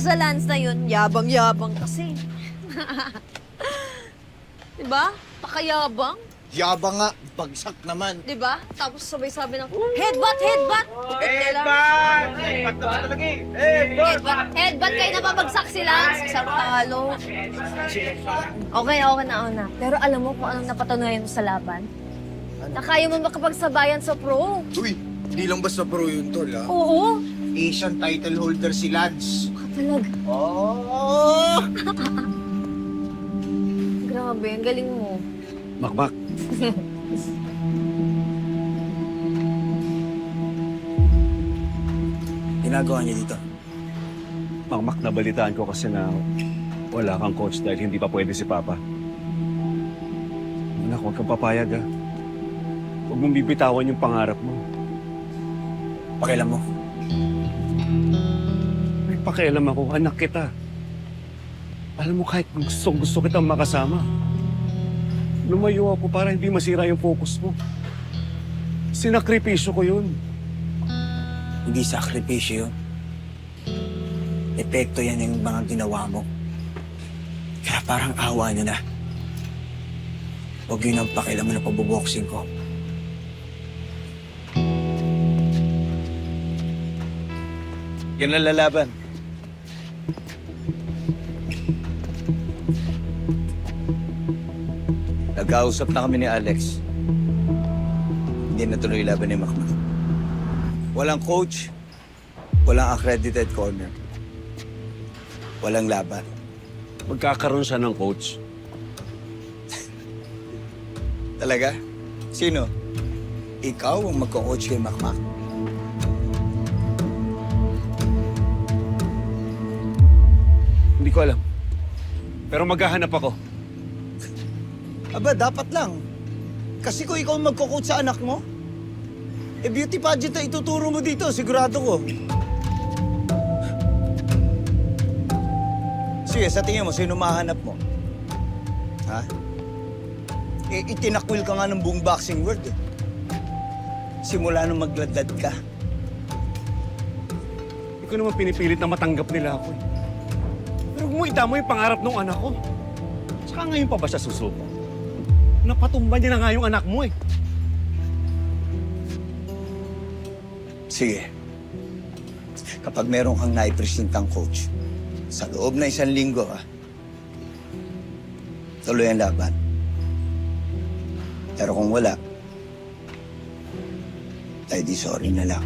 sa Lance na yun, yabang-yabang kasi. Diba? Pakayabang. Yabang nga, bagsak naman. Diba? Tapos sabay sabi ng, headbutt, headbutt! Headbutt! Headbutt naman talaga eh! Headbutt! Headbutt kayo napabagsak si Lance. Isang talo. Okay na. Pero alam mo kung anong napatunayan mo sa laban? Na kaya mo makapagsabayan sa pro. Uy, hindi lang basta pro yun, tol, ha? Oo. Asian title holder si Lance. Talaga. Oh! Grabe, ang galing mo. Makmak. Ginagawa niya dito. Makmak, nabalitaan ko kasi na wala kang coach dahil hindi pa pwede si Papa. Anak, huwag kang papayag, ha? Huwag mong bibitawan yung pangarap mo. Pakialam mo. May pakialam ako, anak kita. Alam mo, kahit gusto kitang makasama, lumayo ako para hindi masira yung focus mo. Sinakripisyo ko yun. Hindi sakripisyo yun. Epekto yan yung mga ginawa mo. Kaya parang awa niya na. Huwag yun ang pakialaman na pagbuboxing ko. Yan ang lalaban. Nagkausap na kami ni Alex. Hindi na tuloy laban ni Makmak. Walang coach, walang accredited corner. Walang laban. Magkakaroon siya ng coach. Talaga? Sino? Ikaw ang magko-coach kay Makmak? Hindi ko alam. Pero maghahanap ako. Aba, dapat lang. Kasi kung ikaw ang magko-coach sa anak mo, beauty pageant na ituturo mo dito, sigurado ko. Sige, sa tingin mo, sino mahanap mo? Ha? Itinakwil ka nga ng buong boxing world eh. Simula nung magladlad ka. Hindi ko naman pinipilit na matanggap nila ako, eh. Pero huwag mo idamo yung pangarap ng anak ko. Saka ngayon pa ba siya susuko? Napatumba niya na nga yung anak mo, eh. Sige. Kapag meron kang naipresentang coach, sa loob na 1 linggo, tuloy ang laban. Pero kung wala, ay di sorry na lang.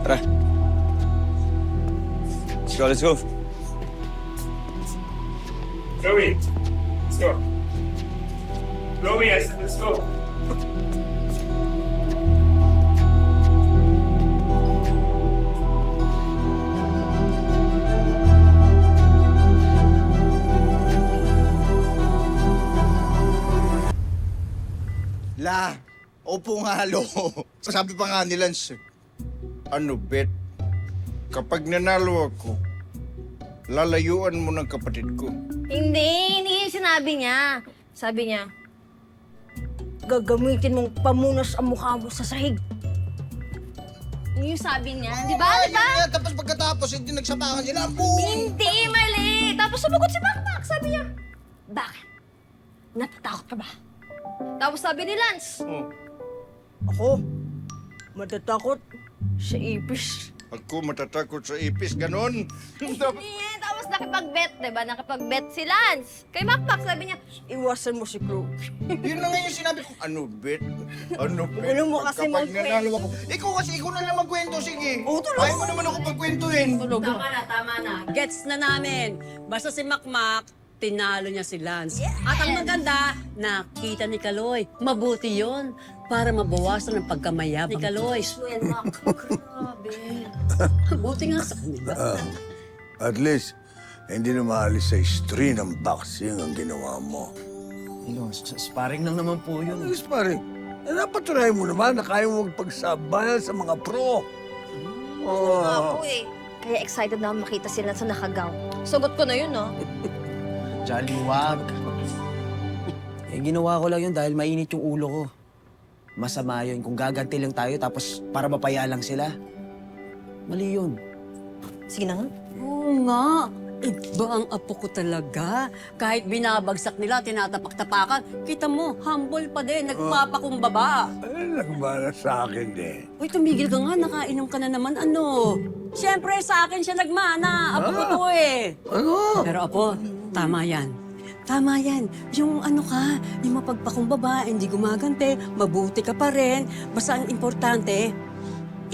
Tara. Let's go. Chloe, let's go. Chloe, I said let's go. La, opo nga, lo. Sabi pa nga ni Lance, Ano, Bet? Kapag nanalo ako, lalayuan mo ng kapatid ko. Hindi yung sinabi niya. Sabi niya, gagamitin mong pamunas ang mukha mo sa sahig. Yun yung sabi niya, di ba? Di ba? Yan, tapos pagkatapos, hindi nagsapakan sila. Boom! Hindi, mali. Tapos sumagot si Makmak. Sabi niya, bakit? Natatakot ka ba? Tapos sabi ni Lance, ako, matatakot sa ipis. Ako matatakot sa ipis, ganon. Yeah, tapos nakipag-bet, di ba? Nakipag-bet si Lance. Kay Makmak, sabi niya, iwasan mo si Chloe. Yun na nga yung sinabi ko. Ano, Bet? Ano, Bet? Ano mo kasi Kapag magkwento? nanalo ako. Ikaw kasi, ikaw na lang magkwento, sige. Oo, tulog. Ayaw mo naman ako pagkwentuhin. Tama na. Gets na namin. Basta si Makmak, tinalo niya si Lance. At ang maganda, nakita ni Kaloy. Mabuti yon para mabawasan ang pagkamayabang ni Kaloy. Well, Mak, grabe. Mabuti nga sa kanila. At least, hindi na maalis sa history ng boxing ang ginawa mo. Sparring lang naman po yun. Yes, pare. Napatunayan mo naman na kaya mo magpagsabayan sa mga pro. Oo nga po eh. Kaya excited na ako makita sila sa nakagaw. Sagot ko na yun, no? Jolly, wag. Eh, ginawa ko lang yun dahil mainit yung ulo ko. Masama yun kung gaganti lang tayo tapos para mapaya lang sila. Mali yun. Sige na nga. Oo nga. Iba ang apo ko talaga. Kahit binabagsak nila, tinatapak-tapakan, kita mo, humble pa din, nagpapakumbaba. Ay, nagbala sa akin eh. Uy, tumigil ka nga, nakainom ka na naman, ano? Siyempre, sa akin siya nagmana. Apo ko to eh. Ano? Pero apo, tama yan. Tama yan. Yung ano ka, yung mapagpakumbaba, hindi gumagante, mabuti ka pa rin. Basta ang importante,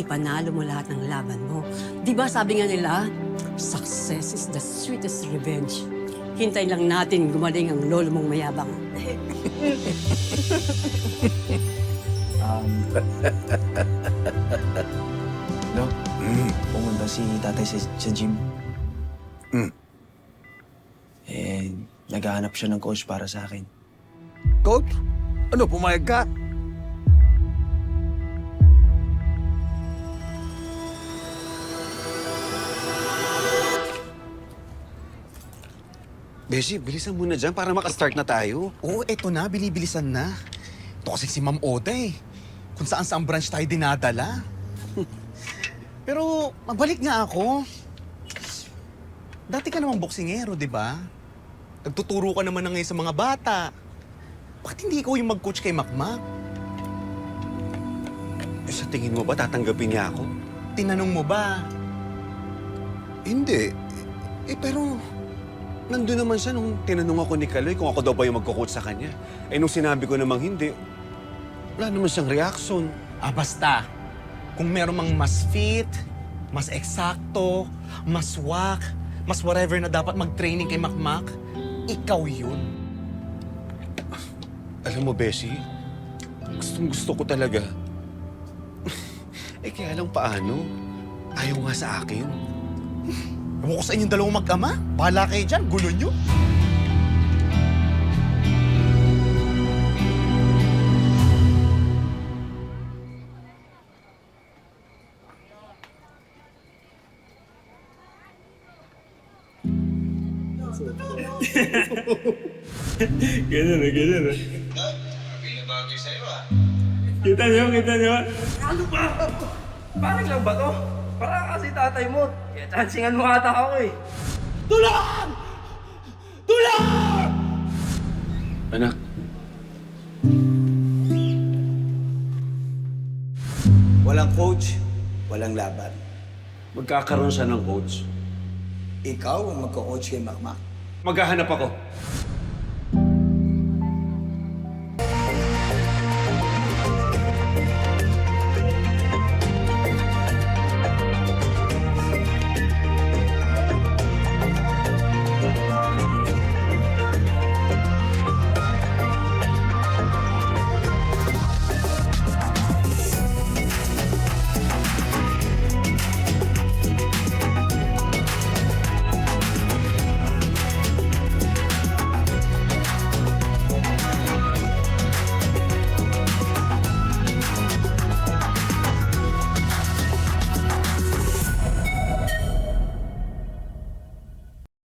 ipanalo mo lahat ng laban mo. Di ba sabi nga nila, success is the sweetest revenge. Hintay lang natin gumaling ang lolo mong mayabang. Dok, pumunta si tatay sa gym. Eh, naghahanap siya ng coach para sa akin. Coach? Ano, pumayag ka? Beshi, bilisan mo na dyan para makastart na tayo. Oo, eto na, binibilisan na. Ito kasi si Ma'am Oda eh. Kung saan saan branch tayo dinadala. Pero, mabalik nga ako. Dati ka namang boksingero, di ba? Nagtuturo ka naman na ngayon sa mga bata. Bakit hindi ikaw yung mag-coach kay Makmak? Eh, sa tingin mo ba tatanggapin niya ako? Tinanong mo ba? Hindi. Eh, pero nandun naman siya nung tinanong ako ni Kaloy kung ako daw ba yung magko-coach sa kanya. Eh, nung sinabi ko namang hindi, wala naman siyang reaction. Ah, basta. Kung meron mang mas fit, mas eksakto, mas wak, mas whatever na dapat mag-training kay Makmak, ikaw yun. Alam mo, Beshi, gustong-gusto ko talaga. Eh, kaya lang paano? Ayaw nga sa akin. Ewan ko sa inyong dalawang mag-ama. Bahala kayo dyan, gulo nyo. Ganyan na, ganyan na. Kita niyo, kita niyo. Ano ba? Parang lang ba to? Parang kasi tatay mo. Kaya chancingan mo ata ako eh. Tulungan! Tulungan! Anak, Walang coach, walang laban. magkakaroon siya ng coach. Ikaw ang magko-coach kay Makmak. Maghahanap ako.